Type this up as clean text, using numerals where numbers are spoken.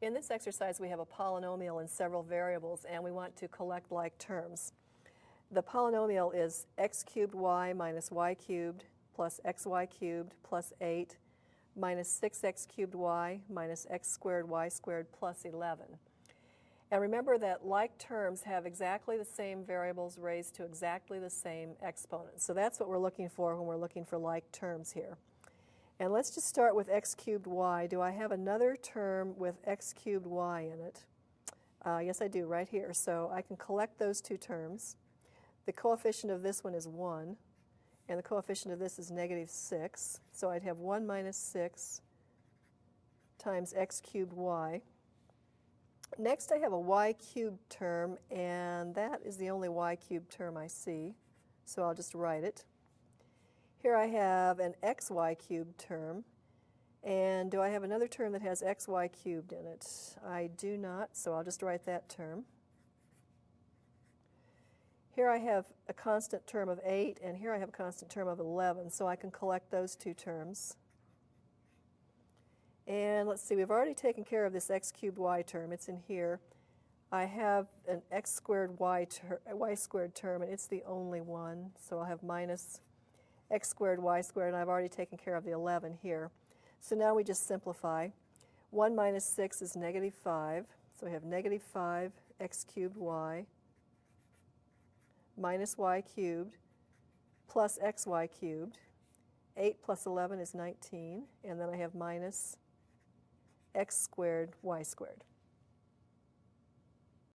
In this exercise, we have a polynomial and several variables, and we want to collect like terms. The polynomial is x cubed y minus y cubed plus xy cubed plus 8 minus 6x cubed y minus x squared y squared plus 11. And remember that like terms have exactly the same variables raised to exactly the same exponents. So that's what we're looking for when we're looking for like terms here. And let's just start with x cubed y. Do I have another term with x cubed y in it? Yes, I do, right here. So I can collect those two terms. The coefficient of this one is 1, and the coefficient of this is negative 6. So I'd have 1 minus 6 times x cubed y. Next, I have a y cubed term, and that is the only y cubed term I see. So I'll just write it. Here I have an xy cubed term, and do I have another term that has xy cubed in it? I do not, so I'll just write that term. Here I have a constant term of 8, and here I have a constant term of 11, so I can collect those two terms. And let's see, we've already taken care of this x cubed y term. It's in here. I have an x squared y squared term, and it's the only one, so I'll have minus x squared y squared, and I've already taken care of the 11 here. So now we just simplify. 1 minus 6 is negative 5, so we have negative 5 x cubed y minus y cubed plus xy cubed. 8 plus 11 is 19, and then I have minus x squared y squared.